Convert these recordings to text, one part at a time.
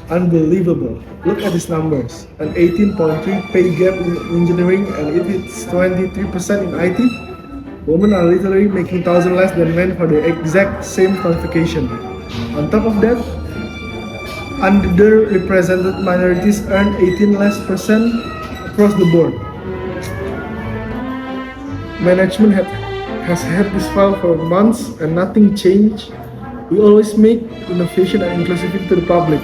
Unbelievable. Look at these numbers. An 18.3 pay gap in engineering and it is 23% in IT. Women are literally making 1,000 less than men for the exact same qualification. On top of that, underrepresented minorities earn 18 less percent across the board. Management has had this file for months and nothing changed. We always make innovation and inclusivity to the public,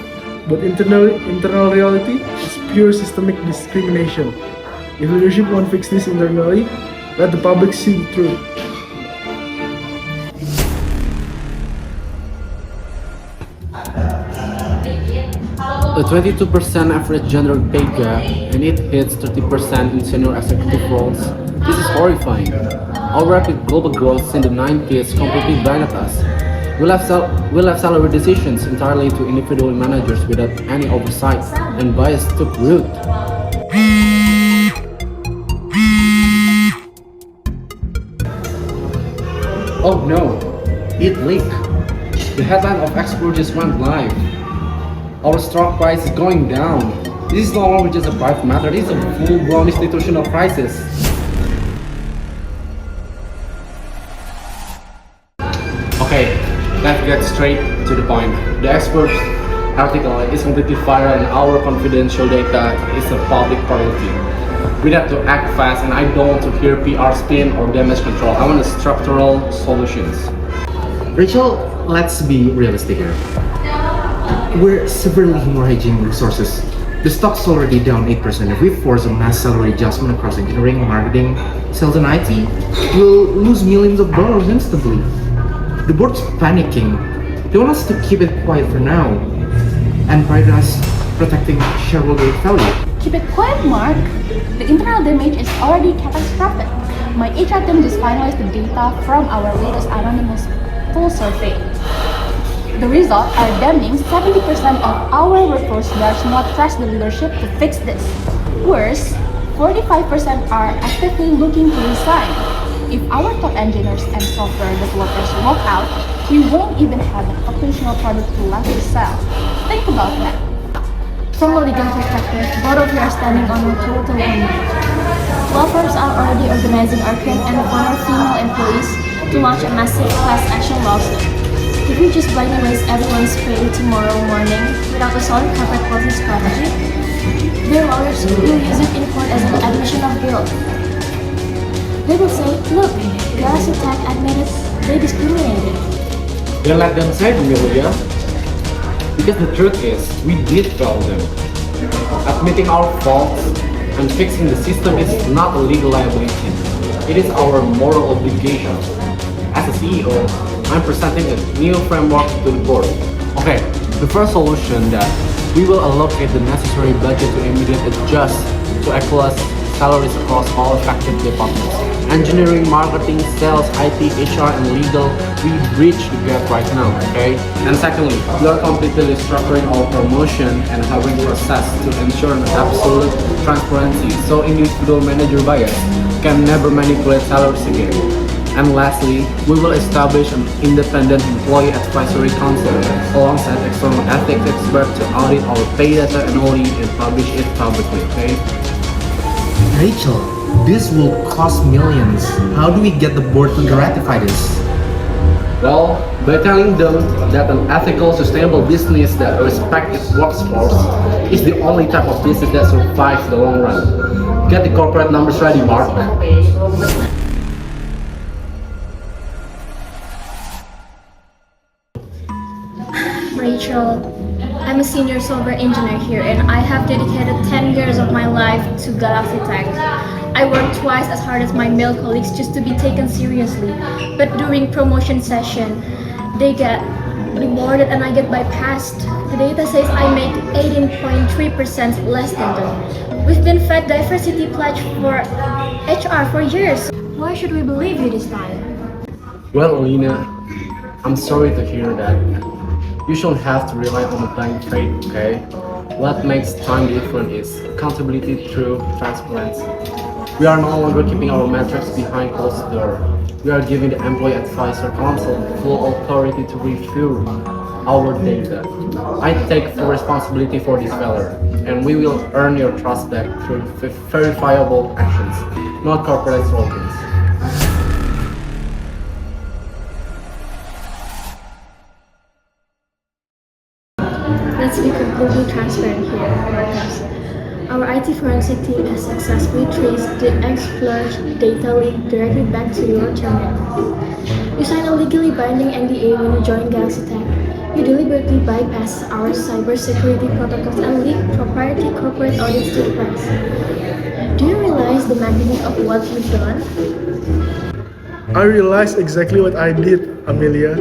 but internal reality is pure systemic discrimination. If leadership won't fix this internally, let the public see the truth. A 22% average gender pay gap, and it hits 30% in senior executive roles. This is horrifying. Our rapid global growth in the 90s completely blinded us. We left salary decisions entirely to individual managers without any oversight, and bias took root. Oh no, it leaked. The headline of export just went live. Our stock price is going down. This is no longer just a private matter, this is a full-blown institutional crisis. Okay, let's get straight to the point. The expert article is completely viral and our confidential data is a public priority. We have to act fast and I don't want to hear PR spin or damage control. I want structural solutions. Rachel, let's be realistic here. We're severely hemorrhaging resources. The stock's already down 8%. If we force a mass salary adjustment across engineering, marketing, sales and IT, we'll lose millions of dollars instantly. The board's panicking. They want us to keep it quiet for now and prioritize protecting shareholder value. Keep it quiet, Mark. The internal damage is already catastrophic. My HR team just finalized the data from our latest anonymous poll survey. The results are damning. 70% of our workforce does not trust the leadership to fix this. Worse, 45% are actively looking to resign. If our top engineers and software developers walk out, we won't even have an operational product to left to sell. Think about that. From a legal perspective, both of you are standing on a total limit. Law firms are already organizing our current and former female employees to launch a massive class action lawsuit. If we just blindly raise everyone's pay tomorrow morning without a solid corporate policy strategy, their lawyers will use it in court as an admission of guilt. They will say, look, Galaxy Tech admitted they discriminated. Then let them say it, Amelia. Because the truth is, we did fail them. Admitting our faults and fixing the system is not a legal liability. It is our moral obligation. As a CEO, I'm presenting a new framework to the board. Okay, the first solution that we will allocate the necessary budget to immediately adjust to equalize salaries across all affected departments. Engineering, marketing, sales, IT, HR, and legal, we bridge the gap right now, okay? And secondly, we are completely restructuring our promotion and hiring process to ensure an absolute transparency so individual manager bias can never manipulate salaries again. And lastly, we will establish an independent employee advisory council alongside external ethics experts to audit our pay data annually and publish it publicly, okay? Rachel, this will cost millions. How do we get the board to ratify this? Well, by telling them that an ethical, sustainable business that respects its workforce is the only type of business that survives the long run. Get the corporate numbers ready, Mark. Rachel, I'm a senior software engineer here and I have dedicated 10 years of my life to Galaxy Tech. I work twice as hard as my male colleagues just to be taken seriously. But during promotion session, they get rewarded and I get bypassed. The data says I make 18.3% less than them. We've been fed diversity pledge for HR for years. Why should we believe you this time? Well, Alina, I'm sorry to hear that. You shouldn't have to rely on the blind faith, okay? What makes time different is accountability through transparency. We are no longer keeping our metrics behind closed doors. we are giving the Employee Advisor Council full authority to review our data. I take full responsibility for this failure, and we will earn your trust back through verifiable actions, not corporate slogans. Let's be completely transparent here, workers. Our IT forensic team has successfully traced the explored data leak directly back to your terminal. You signed a legally binding NDA when you joined Galaxy Tech. You deliberately bypassed our cybersecurity protocols and leaked proprietary corporate audits to the press. Do you realize the magnitude of what you've done? I realized exactly what I did, Amelia.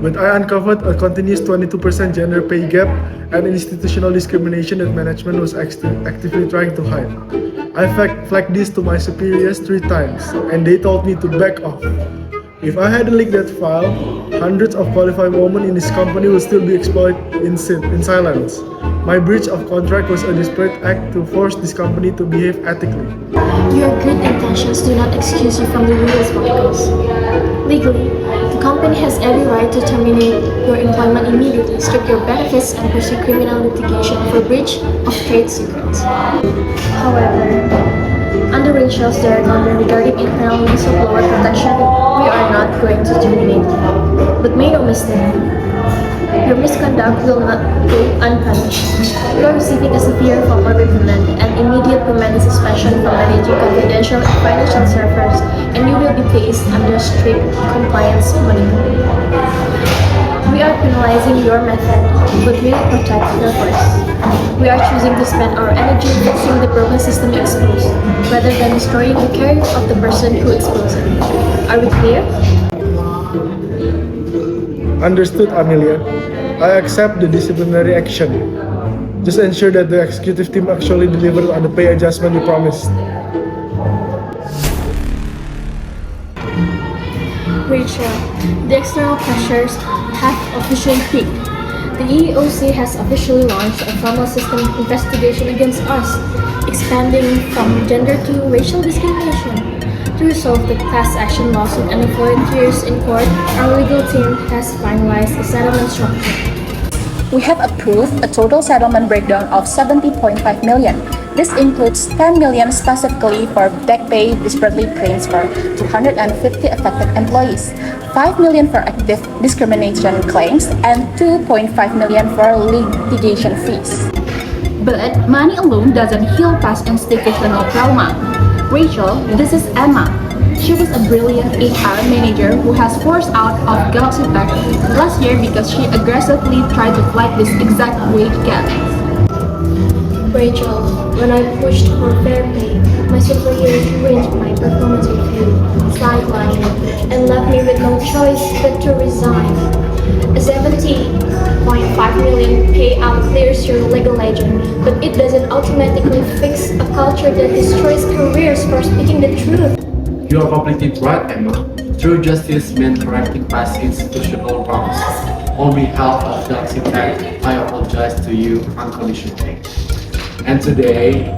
But I uncovered a continuous 22% gender pay gap and institutional discrimination that management was actively trying to hide. I flagged this to my superiors 3 times, and they told me to back off. If I hadn't leaked that file, hundreds of qualified women in this company would still be exploited in silence. My breach of contract was a desperate act to force this company to behave ethically. Your good intentions do not excuse you from the rules, workers. Legally, the company has every right to terminate your employment immediately, strip your benefits, and pursue criminal litigation for breach of trade secrets. However, under Rachel's direct order regarding internal whistleblower protection, we are not going to terminate you. But make no mistake, your misconduct will not go unpunished. You are receiving a severe formal reprimand and immediate permanent suspension from managing confidential financial servers, and you will be placed under strict compliance monitoring. We are penalizing your method, but we will protect your voice. We are choosing to spend our energy fixing the broken system you exposed, rather than destroying the career of the person who exposed it. Are we clear? Understood, Amelia. I accept the disciplinary action. Just ensure that the executive team actually delivered on the pay adjustment you promised. Rachel, the external pressures have officially peaked. The EEOC has officially launched a formal system investigation against us, expanding from gender to racial discrimination. To resolve the class action lawsuit and avoid tears in court, our legal team has finalized a settlement structure. We have approved a total settlement breakdown of 70.5 million. This includes 10 million specifically for back pay disparately transfer to 150 affected employees, 5 million for active discrimination claims, and 2.5 million for litigation fees. But money alone doesn't heal past institutional trauma. Rachel, this is Emma. She was a brilliant HR manager who has forced out of Galaxy Tech last year because she aggressively tried to fight this exact wage gap. Rachel, when I pushed for fair pay, my superiors ruined my performance review, sidelined me, and left me with no choice but to resign. A 70.5 million payout clears your legal ledger, but it doesn't automatically fix a culture that destroys careers for speaking the truth. You are completely right, Emma. True justice meant correcting past institutional wrongs. On behalf of Galaxy Tech, I apologize to you unconditionally. And today,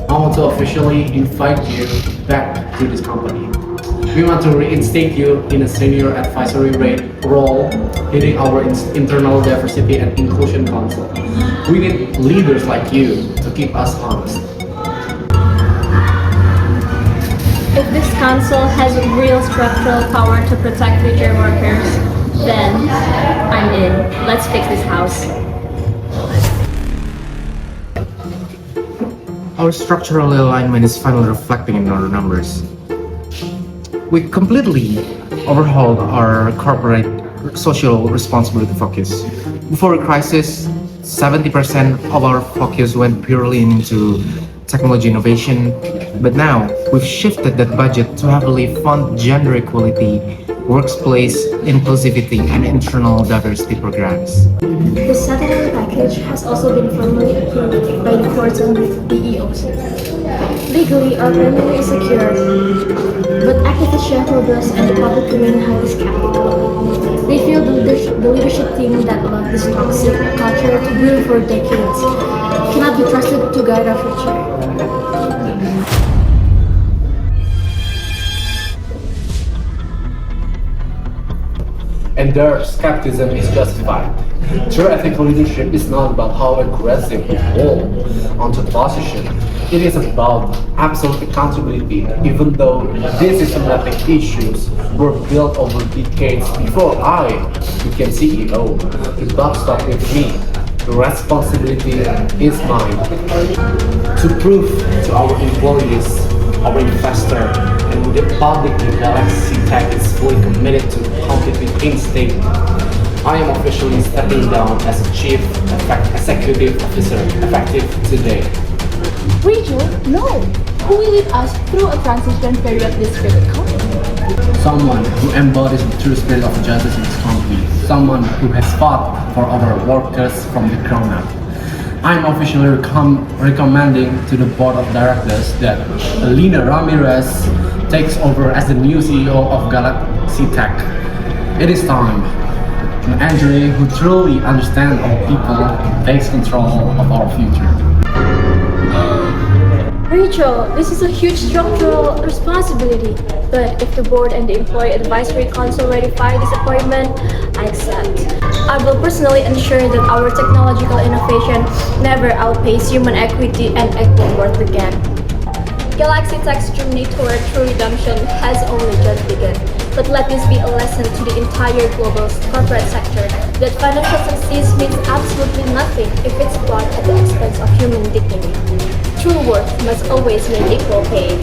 I want to officially invite you back to this company. We want to reinstate you in a senior advisory role, leading our internal diversity and inclusion council. We need leaders like you to keep us honest. If this council has real structural power to protect future workers, then I'm in. Let's fix this house. Our structural alignment is finally reflecting in our numbers. We completely overhauled our corporate social responsibility focus. Before the crisis, 70% of our focus went purely into technology innovation, but now we've shifted that budget to heavily fund gender equality, workplace inclusivity, and internal diversity programs. The settlement package has also been formally approved by the courts and the EEOC. Legally, our revenue is secure, but activist shareholders and the public remain highly skeptical. They feel the leadership team that allowed this toxic culture to brew for decades cannot be trusted to guide our future. and their skepticism is justified. True ethical leadership is not about how aggressive you hold onto the position. It is about absolute accountability, even though these systematic issues were built over decades before I became CEO. The buck stopped with me. The responsibility is mine. To prove to our employees, our investor, and the public that Galaxy Tech is fully committed to completely clean state, I am officially stepping down as a Chief Executive Officer effective today. Rachel, no! Who will lead us through a transition period this critical? Someone who embodies the true spirit of justice in this country. Someone who has fought for our workers from the ground up. I'm officially recommending to the board of directors that Lina Ramirez takes over as the new CEO of Galaxy Tech. It is time. An Andre who truly understands our people takes control of our future. Rachel, this is a huge structural responsibility. But if the board and the employee advisory council ratify this appointment, I accept. I will personally ensure that our technological innovation never outpace human equity and equal worth again. Galaxy Tech's journey toward true redemption has only just begun. But let this be a lesson to the entire global corporate sector that financial success means absolutely nothing if it's bought at the expense of human dignity. True worth must always mean equal pay.